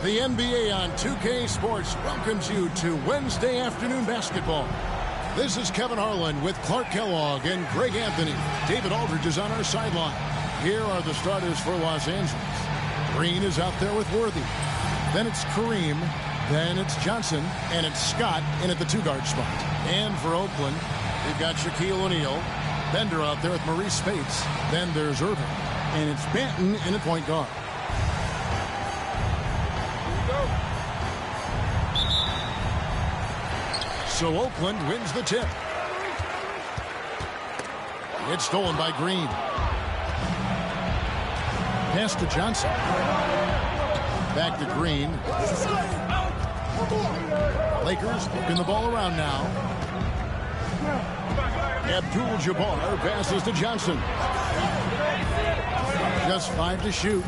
The NBA on 2K Sports welcomes you to Wednesday afternoon basketball. This is Kevin Harlan with Clark Kellogg and Greg Anthony. David Aldridge is on our sideline. Here are the starters for Los Angeles. Green is out there with Worthy. Then it's Kareem. Then it's Johnson. And it's Scott in at the two-guard spot. And for Oakland, we've got Shaquille O'Neal. Bender out there with Maurice Spates. Then there's Irving. And it's Banton in at point guard. So Oakland wins the tip. It's stolen by Green. Pass to Johnson. Back to Green. Lakers working the ball around now. Abdul-Jabbar passes to Johnson. Just 5 to shoot.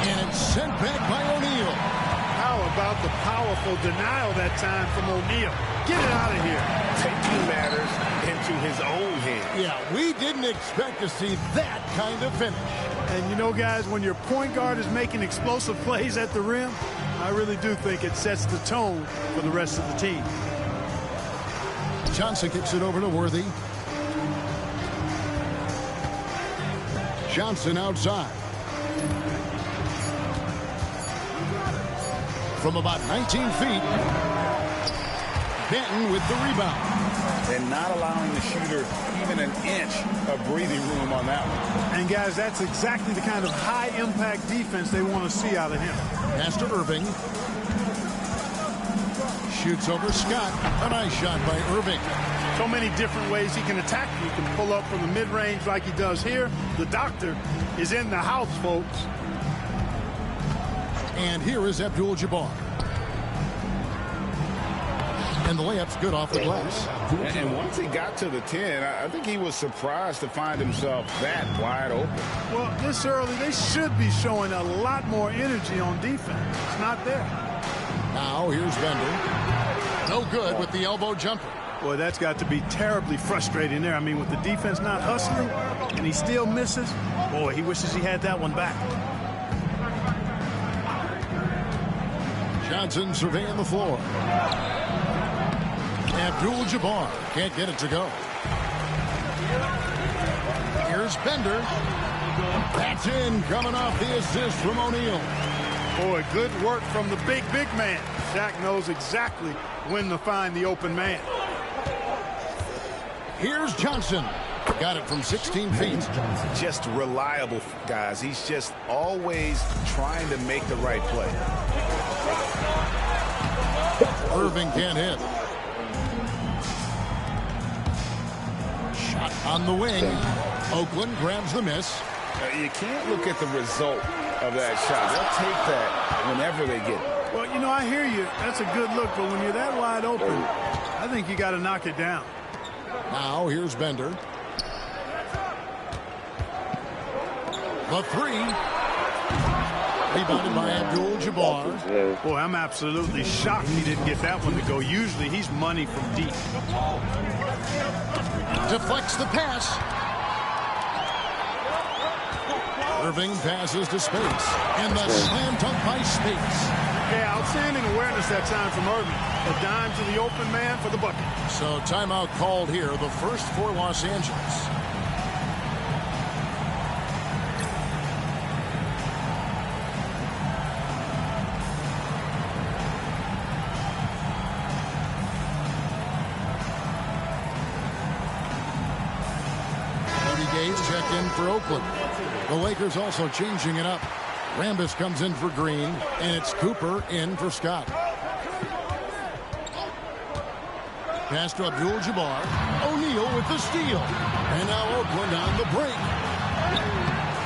And it's sent back by O'Neal. How about the powerful denial that time from O'Neal? Get it out of here. Taking matters into his own hands. Yeah, we didn't expect to see that kind of finish. And you know, guys, when your point guard is making explosive plays at the rim, I really do think it sets the tone for the rest of the team. Johnson kicks it over to Worthy. Johnson outside. From about 19 feet, Banton with the rebound. And not allowing the shooter even an inch of breathing room on that one. And, guys, that's exactly the kind of high-impact defense they want to see out of him. Pass to Irving. Shoots over Scott. A nice shot by Irving. So many different ways he can attack. He can pull up from the mid-range like he does here. The doctor is in the house, folks. And here is Abdul-Jabbar. And the layup's good off the glass. And once he got to the 10, I think he was surprised to find himself that wide open. Well, this early, they should be showing a lot more energy on defense. It's not there. Now here's Bender. No good with the elbow jumper. Boy, that's got to be terribly frustrating there. I mean, with the defense not hustling and he still misses, boy, he wishes he had that one back. Johnson surveying the floor. Abdul-Jabbar can't get it to go. Here's Bender. That's in, coming off the assist from O'Neal. Boy, good work from the big man. Shaq knows exactly when to find the open man. Here's Johnson. Got it from 16 feet. Just reliable, guys. He's just always trying to make the right play. Irving can't hit. Shot on the wing. Oakland grabs the miss. You can't look at the result of that shot. They'll take that whenever they get it. Well, you know, I hear you. That's a good look, but when you're that wide open, I think you got to knock it down. Now here's Bender. The three. Rebounded by Abdul-Jabbar. Boy, I'm absolutely shocked he didn't get that one to go. Usually he's money from deep. Deflects the pass. Irving passes to Spates. And the slam dunk by Spates. Yeah, outstanding awareness that time from Irving. A dime to the open man for the bucket. So timeout called here, the first for Los Angeles. Gage checked in for Oakland. The Lakers also changing it up. Rambis comes in for Green, and it's Cooper in for Scott. Pass to Abdul-Jabbar. O'Neal with the steal. And now Oakland on the break.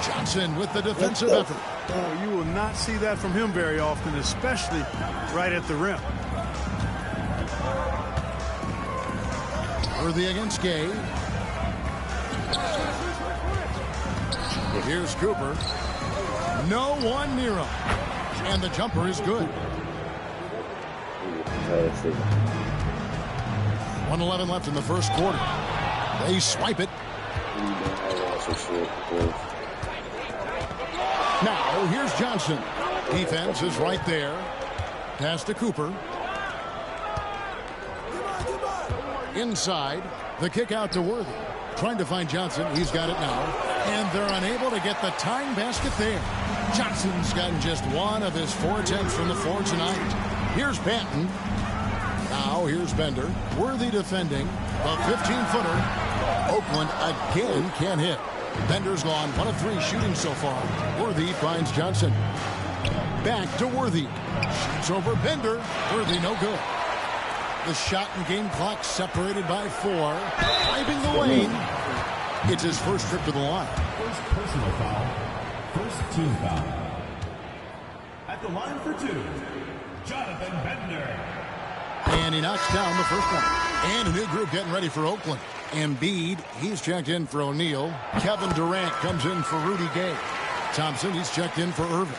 Johnson with the defensive effort. Oh, you will not see that from him very often, especially right at the rim. Worthy against Gay. Here's Cooper. No one near him. And the jumper is good. 1:11 left in the first quarter. They swipe it. Now, here's Johnson. Defense is right there. Pass to Cooper. Inside. The kick out to Worthy. Trying to find Johnson. He's got it now. And they're unable to get the tying basket there. Johnson's gotten just one of his 4 attempts from the floor tonight. Here's Banton. Now here's Bender. Worthy defending. A 15-footer. Oakland again can't hit. Bender's gone 1 of 3 shooting so far. Worthy finds Johnson. Back to Worthy. Shoots over Bender. Worthy no good. The shot and game clock separated by 4. Driving the lane. It's his first trip to the line. First personal foul. First team foul. At the line for 2, Jonathan Bender. And he knocks down the first one. And a new group getting ready for Oakland. Embiid, he's checked in for O'Neal. Kevin Durant comes in for Rudy Gay. Thompson, he's checked in for Irving.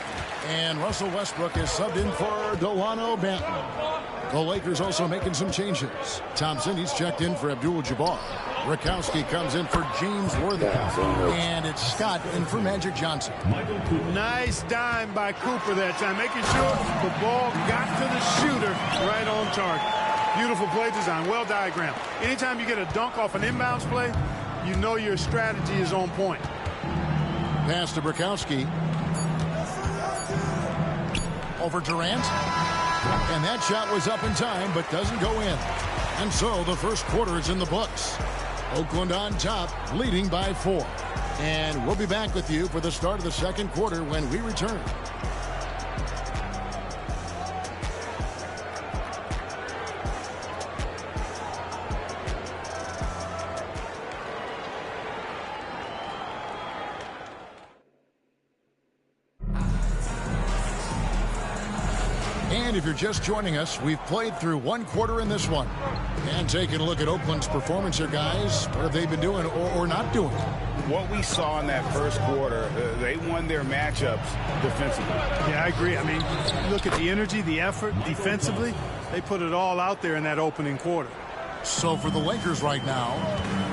And Russell Westbrook is subbed in for Delano Banton. The Lakers also making some changes. Thompson, he's checked in for Abdul-Jabbar. Rakowski comes in for James Worthy. And it's Scott in for Magic Johnson. Nice dime by Cooper that time, making sure the ball got to the shooter right on target. Beautiful play design, well diagrammed. Anytime you get a dunk off an inbounds play, you know your strategy is on point. Pass to Rakowski. Over Durant. And that shot was up in time, but doesn't go in. And so the first quarter is in the books. Oakland on top, leading by 4. And we'll be back with you for the start of the second quarter when we return. And if you're just joining us, we've played through 1 quarter in this one. And taking a look at Oakland's performance here, guys. What have they been doing or not doing? What we saw in that first quarter, they won their matchups defensively. Yeah, I agree. I mean, look at the energy, the effort defensively. They put it all out there in that opening quarter. So for the Lakers right now,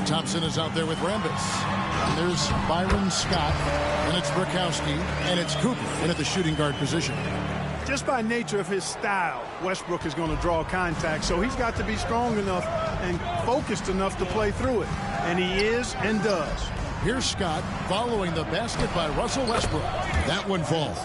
Thompson is out there with Rambis. And there's Byron Scott, and it's Rakowski, and it's Cooper in at the shooting guard position. Just by nature of his style, Westbrook is going to draw contact, so he's got to be strong enough and focused enough to play through it. And he is and does. Here's Scott following the basket by Russell Westbrook. That one falls.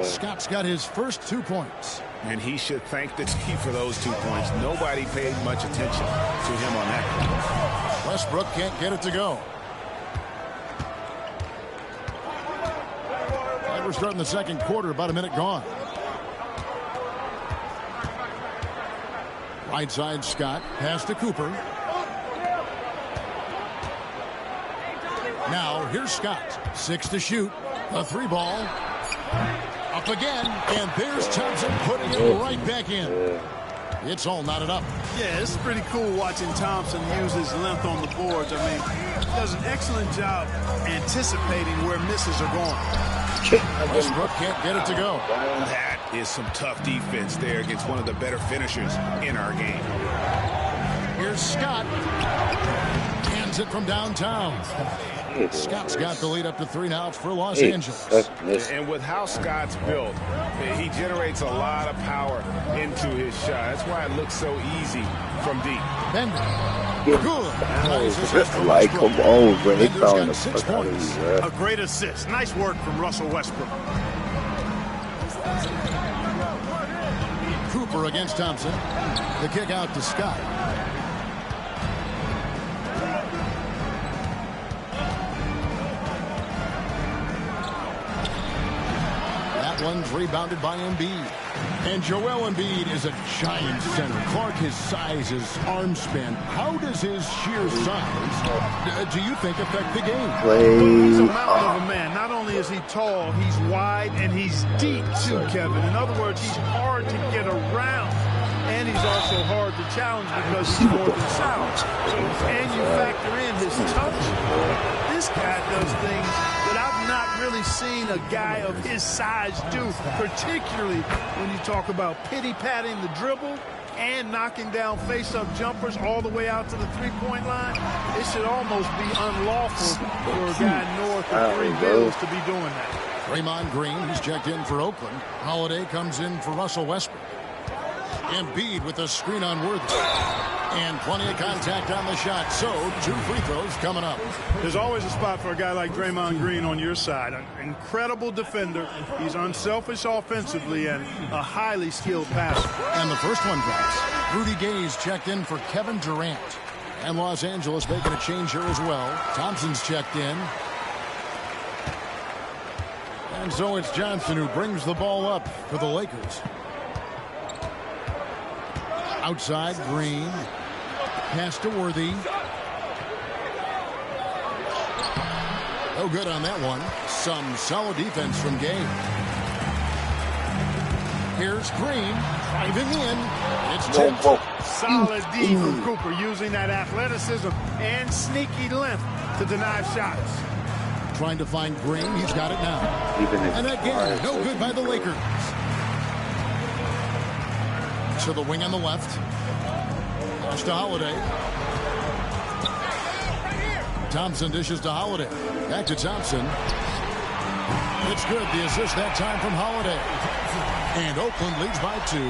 Scott's got his first 2 points. And he should thank the team for those 2 points. Nobody paid much attention to him on that one. Westbrook can't get it to go. And we're starting the second quarter, about a minute gone. Right side, Scott. Pass to Cooper. Now, here's Scott. 6 to shoot. A 3 ball. Up again. And there's Thompson putting it right back in. It's all knotted up. Yeah, it's pretty cool watching Thompson use his length on the boards. I mean, he does an excellent job anticipating where misses are going. Westbrook can't get it to go. That is some tough defense there against one of the better finishers in our game. Here's Scott. Hands it from downtown. Scott's got the lead up to 3 now. It's for Los Angeles. And with how Scott's built, he generates a lot of power into his shot. That's why it looks so easy from deep. Bender. Good. Like, come on, bro. They Bender's found got the 6 fuck out of points. here, bro. A great assist. Nice work from Russell Westbrook. Cooper against Thompson. The kick out to Scott. That one's rebounded by Embiid. And Joel Embiid is a giant center. Clark, his size, his arm span. How does his sheer size, do you think, affect the game? He's a mountain of a man. Not only is he tall, he's wide, and he's deep, too, Kevin. In other words, he's hard to get around. And he's also hard to challenge because he's more than sound. And you factor in his touch. This guy does things that I've not really seen a guy of his size do, particularly when you talk about pity-patting the dribble and knocking down face-up jumpers all the way out to the three-point line. It should almost be unlawful for a guy north of 3 bills to be doing that. Draymond Green, he's checked in for Oakland. Holiday comes in for Russell Westbrook. Embiid with a screen on Worthy. And plenty of contact on the shot. So, 2 free throws coming up. There's always a spot for a guy like Draymond Green on your side. An incredible defender. He's unselfish offensively and a highly skilled passer. And the first one drops. Rudy Gay's checked in for Kevin Durant. And Los Angeles making a change here as well. Thompson's checked in. And so it's Johnson who brings the ball up for the Lakers. Outside, Green. Pass to Worthy. No good on that one. Some solid defense from Gay. Here's Green. Driving in. It's tipped. Solid D from Cooper, using that athleticism and sneaky length to deny shots. Trying to find Green. He's got it now. And again, no good by the Lakers. To the wing on the left. Pass to Holiday. Thompson dishes to Holiday. Back to Thompson. It's good. The assist that time from Holiday. And Oakland leads by 2.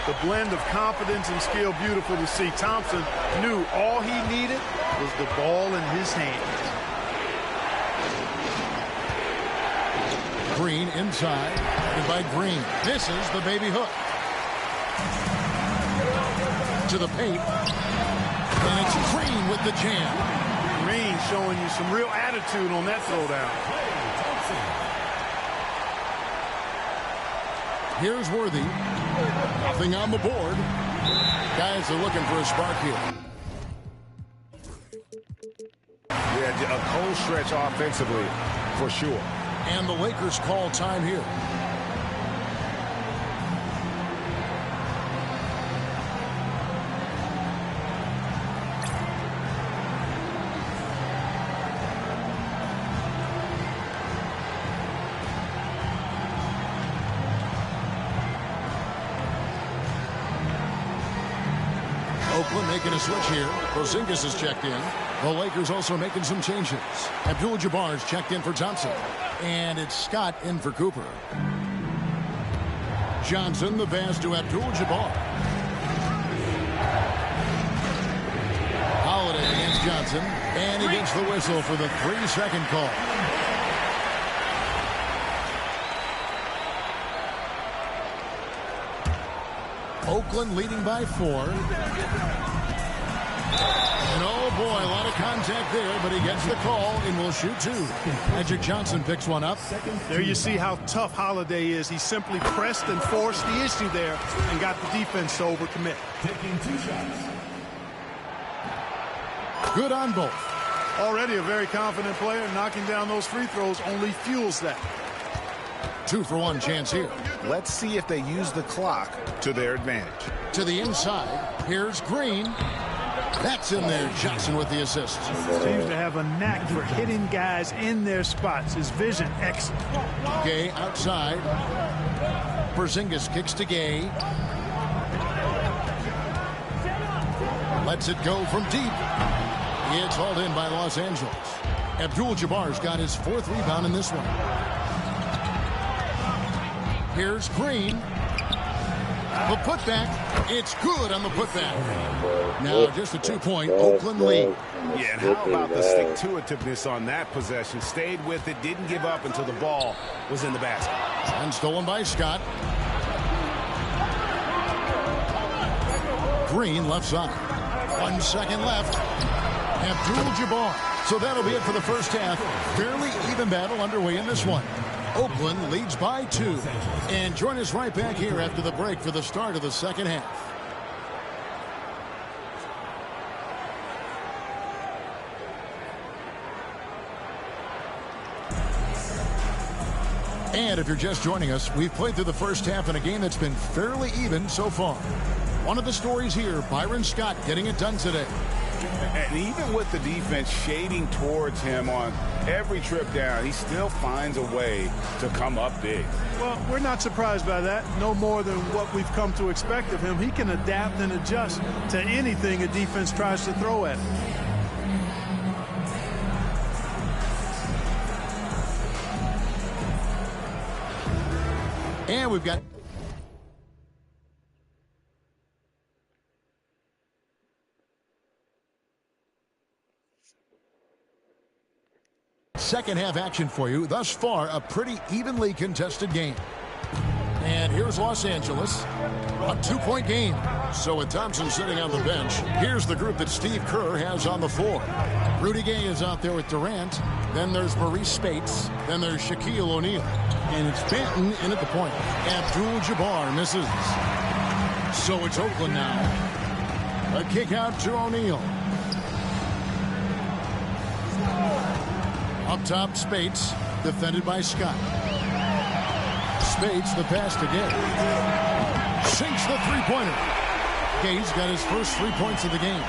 The blend of confidence and skill, beautiful to see. Thompson knew all he needed was the ball in his hands. Green inside. And by Green. Misses the baby hook. To the paint. And it's Green with the jam. Green showing you some real attitude on that throwdown. Here's Worthy. Nothing on the board. Guys are looking for a spark here. Yeah, a cold stretch offensively for sure. And the Lakers call time here. Oakland making a switch here. Porzingis is checked in. The Lakers also making some changes. Abdul-Jabbar's checked in for Thompson. And it's Scott in for Cooper. Johnson, the pass to Abdul-Jabbar. Holiday against Johnson. And he gets the whistle for the 3-second call. Oakland leading by 4. And oh boy, a lot of contact there, but he gets the call and will shoot 2. Magic Johnson picks one up. There you see how tough Holiday is. He simply pressed and forced the issue there and got the defense to overcommit. Taking 2 shots. Good on both. Already a very confident player. Knocking down those free throws only fuels that. 2-for-1 chance here. Let's see if they use the clock to their advantage. To the inside. Here's Green. That's in there. Johnson with the assist. Seems to have a knack for hitting guys in their spots. His vision excellent. Gay outside. Porzingis kicks to Gay. Lets it go from deep. It's hauled in by Los Angeles. Abdul-Jabbar's got his 4th rebound in this one. Here's Green. The putback. It's good on the putback. Now just a 2-point Oakland lead. Yeah, and how about the stick-to-itiveness on that possession? Stayed with it, didn't give up until the ball was in the basket. And stolen by Scott. Green left side. 1 second left. Abdul-Jabbar. So that'll be it for the first half. Fairly even battle underway in this one. Oakland leads by 2. And join us right back here after the break for the start of the second half. And if you're just joining us, we've played through the first half in a game that's been fairly even so far. One of the stories here, Byron Scott getting it done today. And even with the defense shading towards him on every trip down, he still finds a way to come up big. Well, we're not surprised by that. No more than what we've come to expect of him. He can adapt and adjust to anything a defense tries to throw at him. And we've got second half action for you. Thus far, a pretty evenly contested game. And here's Los Angeles, a 2-point game. So with Thompson sitting on the bench, here's the group that Steve Kerr has on the floor. Rudy Gay is out there with Durant. Then there's Maurice Spates. Then there's Shaquille O'Neal. And it's Banton in at the point. Abdul-Jabbar misses. So it's Oakland now. A kick out to O'Neal. Up top, Spates, defended by Scott. Spates, the pass to Gay. Sinks the three-pointer. Gay's got his first 3 points of the game.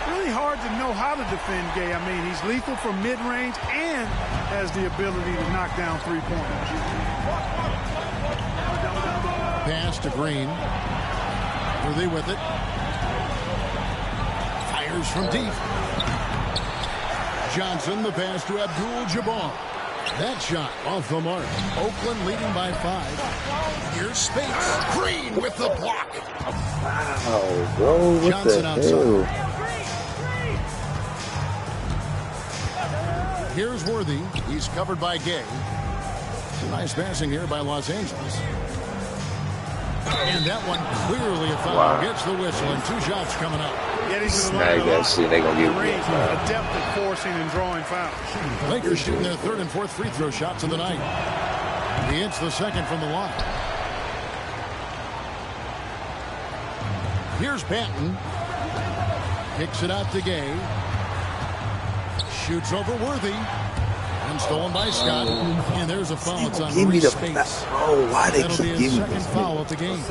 Really hard to know how to defend Gay. I mean, he's lethal from mid-range and has the ability to knock down three-pointers. Pass to Green. Worthy with it. Fires from deep. Johnson, the pass to Abdul-Jabbar. That shot off the mark. Oakland leading by 5. Here's Spates. Green with the block. Wow, bro, what Johnson the outside. hell? Here's Worthy. He's covered by Gay. Nice passing here by Los Angeles. And that one clearly a foul. Wow. Gets the whistle and 2 shots coming up. Snag that shit, they gonna give me a foul. Adept at forcing and drawing fouls. Lakers shooting their 3rd and 4th free throw shots of the night. He hits the 2nd from the line. Here's Banton. Kicks it out to Gay. Shoots over Worthy. And stolen by Scott. And there's a foul. It's on Give me the Spates. foul. Oh, why they That'll keep be his giving me second this? foul of the game.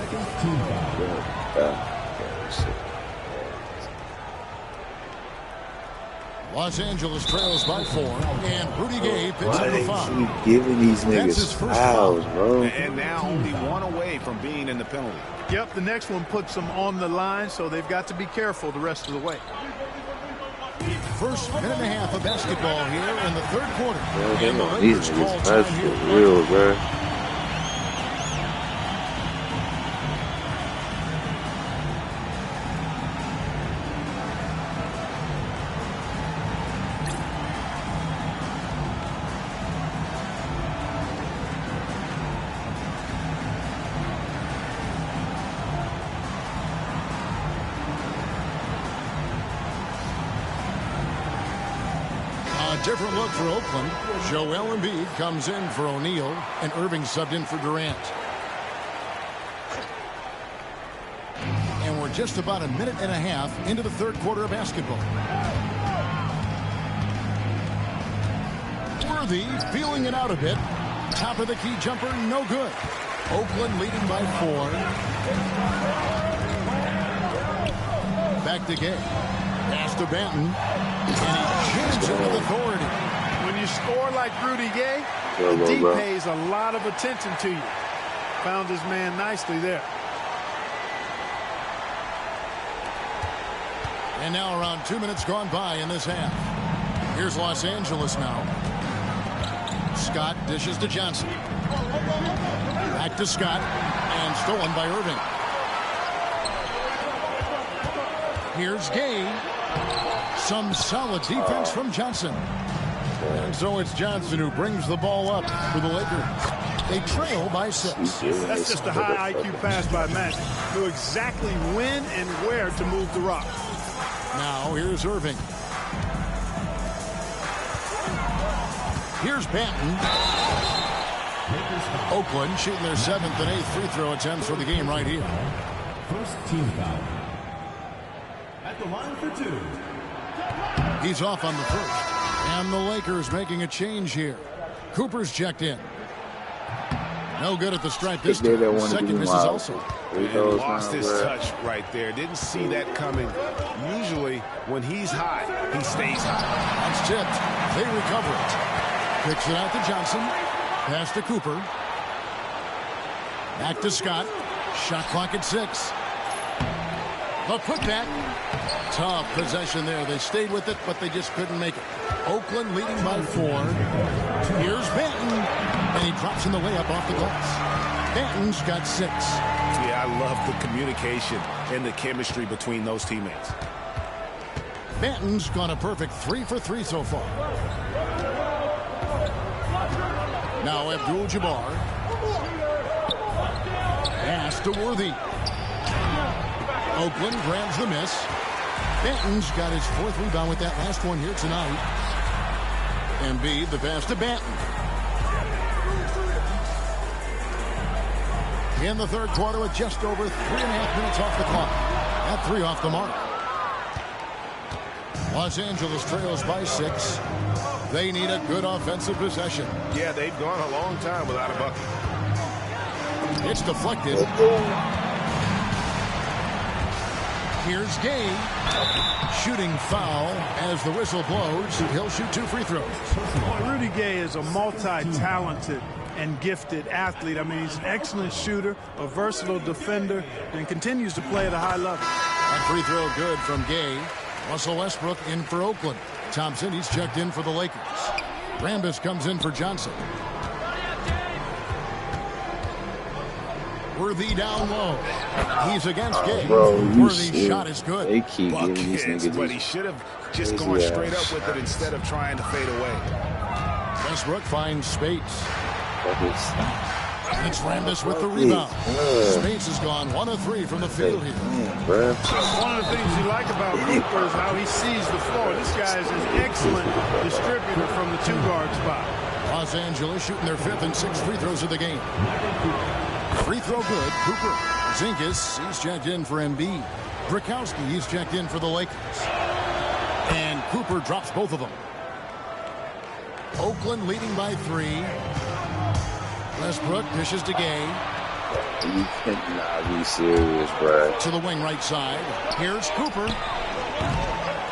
Los Angeles trails by 4, and Rudy Gay picks Why up the they foul. keep giving these That's his niggas first fouls, foul. bro? And now only 1 away from being in the penalty. Yep, the next one puts them on the line, so they've got to be careful the rest of the way. First minute and a half of basketball here in the 3rd quarter. Bro, And the these Lakers call niggas time nuts here. for real, bro. A different look for Oakland. Joel Embiid comes in for O'Neal, and Irving subbed in for Durant. And we're just about a minute and a half into the 3rd quarter of basketball. Worthy feeling it out a bit. Top of the key jumper, no good. Oakland leading by 4. Back to Gay. Pass to Banton. And he shoots it with authority. When you score like Rudy Gay, Go, the go, D bro. pays a lot of attention to you. Found his man nicely there. And now around 2 minutes gone by in this half. Here's Los Angeles now. Scott dishes to Johnson. Back to Scott. And stolen by Irving. Here's Gay. Some solid defense from Johnson. And so it's Johnson who brings the ball up for the Lakers. They trail by 6. That's just a high IQ pass by Magic. Knew exactly when and where to move the rock. Now here's Irving. Here's Banton. Oakland shooting their 7th and 8th free throw attempts for the game right here. First team foul. At the line for 2. He's off on the first. And the Lakers making a change here. Cooper's checked in. No good at the stripe this They time. don't want to Second give him misses wild. also. And lost his touch right there. Didn't see that coming. Usually, when he's hot, he stays hot. That's tipped. They recover it. Kicks it out to Johnson. Pass to Cooper. Back to Scott. Shot clock at 6. The putback. Tough possession there. They stayed with it, but they just couldn't make it. Oakland leading by 4. Here's Banton. And he drops in the layup off the glass. Banton's got 6. Yeah, I love the communication and the chemistry between those teammates. Banton's gone a perfect 3 for 3 so far. Now Abdul-Jabbar. Pass to Worthy. Oakland grabs the miss. Banton's got his 4th rebound with that last one here tonight. Embiid, the pass to Banton. In the 3rd quarter with just over 3.5 minutes off the clock. At 3 off the mark. Los Angeles trails by 6. They need a good offensive possession. Yeah, they've gone a long time without a bucket. It's deflected. Here's Gay. Shooting foul as the whistle blows. He'll shoot 2 free throws. Well, Rudy Gay is a multi-talented and gifted athlete. I mean, he's an excellent shooter, a versatile defender, and continues to play at a high level. That free throw good from Gay. Russell Westbrook in for Oakland. Thompson, he's checked in for the Lakers. Rambis comes in for Johnson. Worthy down low. He's against Gay. Worthy's shot is good. They keep giving these Buckets, niggas but he these should have just gone straight up with it instead of trying to fade away. Westbrook finds Spates. buckets. It's Rambis with the rebound. Spates has gone 1 of 3 from the field here. Bro. One of the things you like about Cooper is how he sees the floor. This guy is an excellent distributor from the 2-guard spot. Los Angeles shooting their 5th and 6th free throws of the game. Free throw good. Cooper. Zinkas, he's checked in for Embiid. Brakowski, he's checked in for the Lakers. And Cooper drops both of them. Oakland leading by 3. Westbrook dishes to Gay. You cannot be serious, bro. To the wing right side. Here's Cooper.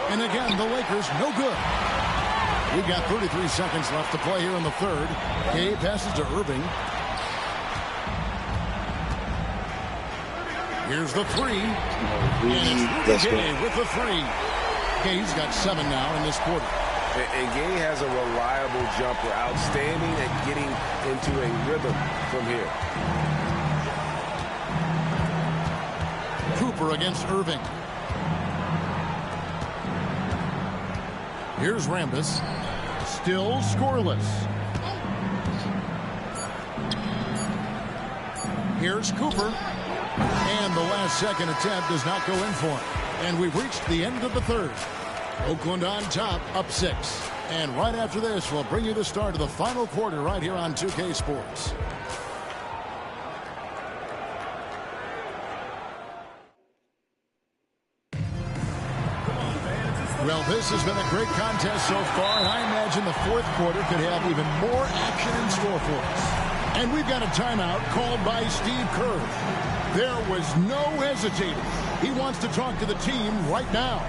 And again, the Lakers no good. We've got 33 seconds left to play here in the 3rd. Gay passes to Irving. Here's the 3. And it's Rudy Gay with the 3. Gay's got 7 now in this quarter. And Gay has a reliable jumper, outstanding at getting into a rhythm from here. Cooper against Irving. Here's Rambis. Still scoreless. Here's Cooper. And the last second attempt does not go in for him. And we've reached the end of the 3rd. Oakland on top, up 6. And right after this, we'll bring you the start of the final quarter right here on 2K Sports. Well, this has been a great contest so far, and I imagine the 4th quarter could have even more action in store for us. And we've got a timeout called by Steve Kerr. There was no hesitating. He wants to talk to the team right now.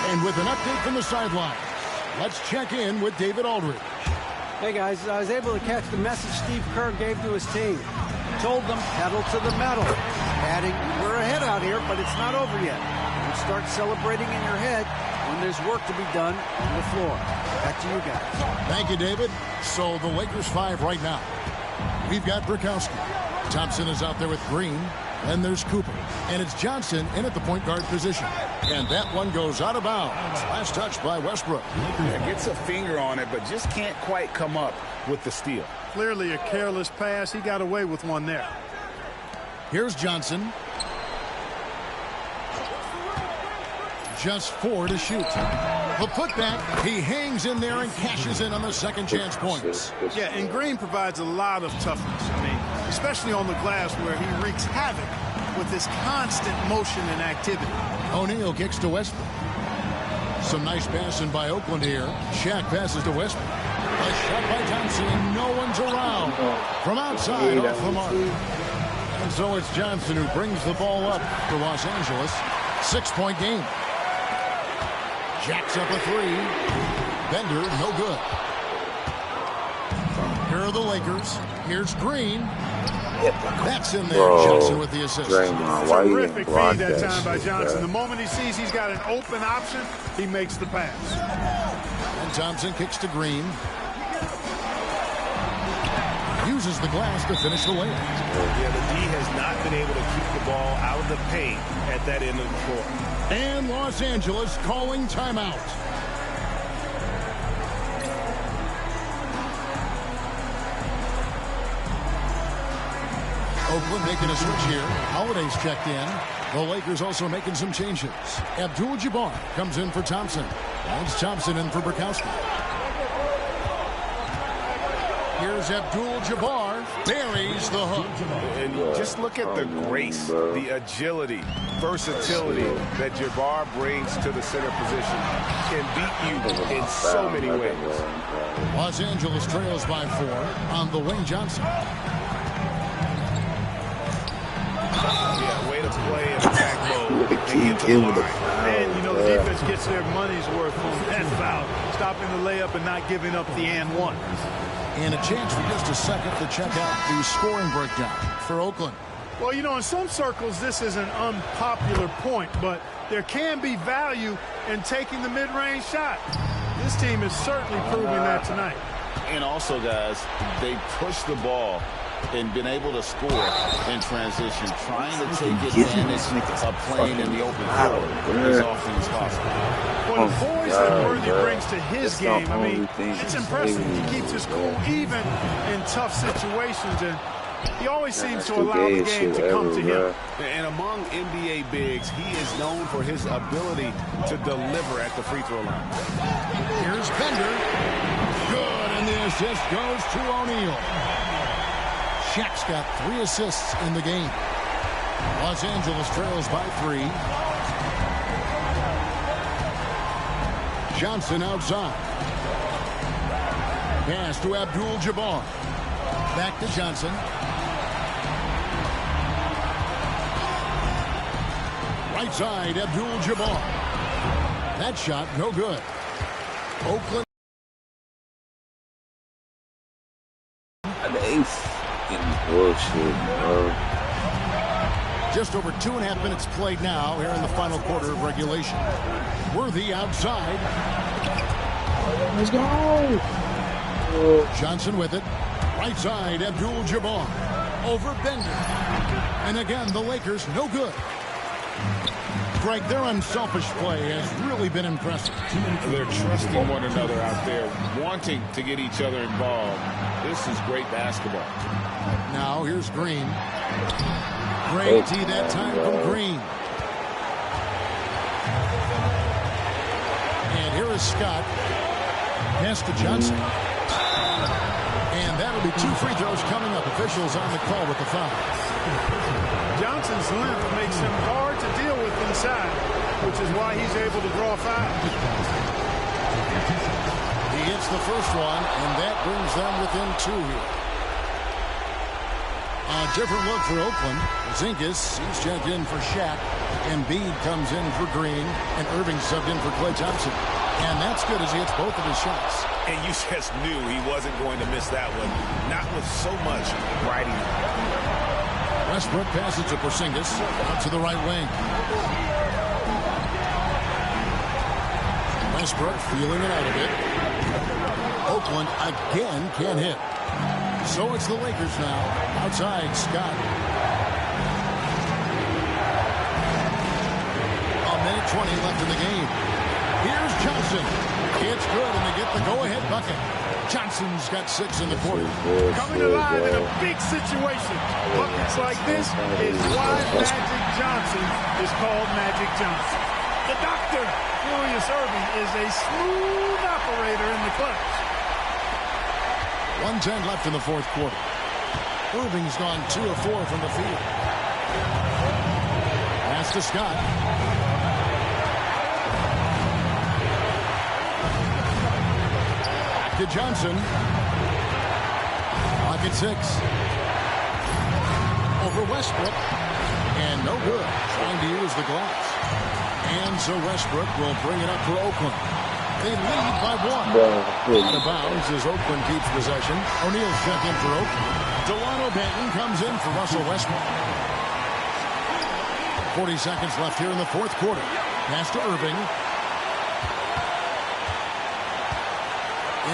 And with an update from the sideline, let's check in with David Aldridge. Hey guys, I was able to catch the message Steve Kerr gave to his team. Told them, pedal to the metal. Adding, we're ahead out here, but it's not over yet. You start celebrating in your head when there's work to be done on the floor. Back to you guys. Thank you, David. So the Lakers 5 right now. We've got Brakowski. Thompson is out there with Green. Then there's Cooper. And it's Johnson in at the point guard position. And that one goes out of bounds. Last touch by Westbrook. Yeah, gets a finger on it, but just can't quite come up with the steal. Clearly a careless pass. He got away with one there. Here's Johnson. Just 4 to shoot. The putback, he hangs in there and cashes in on the second chance points. Yeah, and Green provides a lot of toughness. I mean, especially on the glass where he wreaks havoc with his constant motion and activity. O'Neal kicks to Westbrook. Some nice passing by Oakland here. Shaq passes to Westbrook. A shot by Johnson, and no one's around. From outside, off the mark. And so it's Johnson who brings the ball up for Los Angeles. 6-point game. Jacks up a 3. Bender, no good. are the Lakers. Here's Green. That's in there. Bro, Johnson with the assist. Draymond, why you Terrific didn't block feed that time by shit, Johnson. bro? The moment he sees he's got an open option, he makes the pass. And Thompson kicks to Green. Uses the glass to finish the layup. Yeah, the D has not been able to keep the ball out of the paint at that end of the floor. And Los Angeles calling timeout. Oakland making a switch here. Holiday's checked in. The Lakers also making some changes. Abdul-Jabbar comes in for Thompson. That's Thompson in for Burkowski. Here's Abdul-Jabbar. Buries the hook. And just look at the grace, the agility, versatility that Jabbar brings to the center position. Can beat you in so many ways. Los Angeles trails by 4 on the wing. Johnson. Yeah, way to play in attack mode. And get to the line. And, you know, the defense gets their money's worth on that foul. Stopping the layup and not giving up the and one. And a chance for just a second to check out the scoring breakdown for Oakland. Well, you know, in some circles, this is an unpopular point, but there can be value in taking the mid-range shot. This team is certainly proving that tonight. And also, guys, they push the ball and been able to score in transition, trying to take advantage of playing in the open floor as often as possible. Well, the poise that Worthy brings to his game, I mean, it's impressive. He keeps his cool even in tough situations, and he always seems to allow the game to come to him. And among NBA bigs, he is known for his ability to deliver at the free throw line. Here's Bender. Good, and the assist goes to O'Neal. Shaq's got 3 assists in the game. Los Angeles trails by 3. Johnson outside. Pass to Abdul-Jabbar. Back to Johnson. Right side, Abdul-Jabbar. That shot, no good. Oakland. Bullshit, bro. Just over 2.5 minutes played now here in the final quarter of regulation. Worthy outside. Let's go. Johnson with it. Right side, Abdul-Jabbar. Over Bender. And again, the Lakers no good. Greg, their unselfish play has really been impressive. They're trusting one another out there, wanting to get each other involved. This is great basketball. Now here's Green. Great tee that time from Green. And here is Scott. Pass to Johnson. And that'll be 2 free throws coming up. Officials on the call with the foul. Johnson's length makes him hard to deal with inside, which is why he's able to draw fouls. He hits the first one, and that brings them within 2 here. A different look for Oakland. Zingas, he's checked in for Shaq. Embiid comes in for Green, and Irving subbed in for Klay Thompson. And that's good as he hits both of his shots. And you just knew he wasn't going to miss that one. Not with so much riding. Westbrook passes to Porzingis out to the right wing. Westbrook feeling it out a bit. Oakland again can't hit. So it's the Lakers now. Outside, Scott. A minute 20 left in the game. Here's Johnson. It's good, and they get the go-ahead bucket. Johnson's got 6 in the quarter. Coming alive in a big situation. Buckets like this is why Magic Johnson is called Magic Johnson. The doctor, Julius Irving, is a smooth operator in the clutch. 1:10 left in the fourth quarter. Irving's gone 2 of 4 from the field. Pass to Scott. Back to Johnson. Pocket 6. Over Westbrook. And no good. Trying to use the glass. And so Westbrook will bring it up for Oakland. They lead by 1. Out of bounds as Oakland keeps possession. O'Neal's check in for Oakland. Delano Banton comes in for Russell Westbrook. 40 seconds left here in the fourth quarter. Pass to Irving.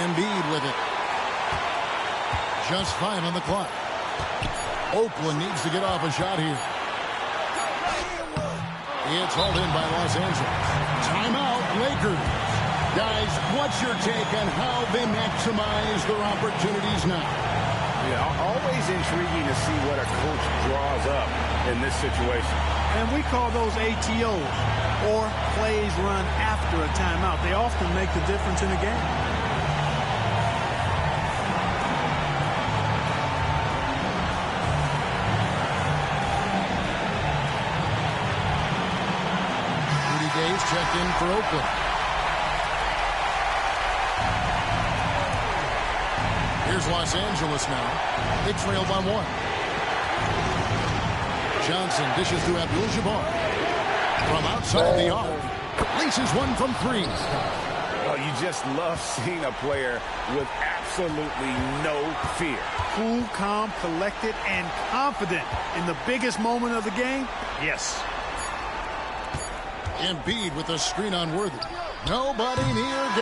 Embiid with it. Just 5 on the clock. Oakland needs to get off a shot here. It's hauled in by Los Angeles. Timeout, Lakers. Guys, what's your take on how they maximize their opportunities now? Yeah, always intriguing to see what a coach draws up in this situation. And we call those ATOs, or plays run after a timeout. They often make the difference in a game. Days checked in for Oakland. Here's Los Angeles now. They trail by 1. Johnson dishes to Abdul-Jabbar. From outside the arc. Laces one from 3. Oh, you just love seeing a player with absolutely no fear. Cool, calm, collected, and confident in the biggest moment of the game. Yes. Embiid with a screen on Worthy. Nobody near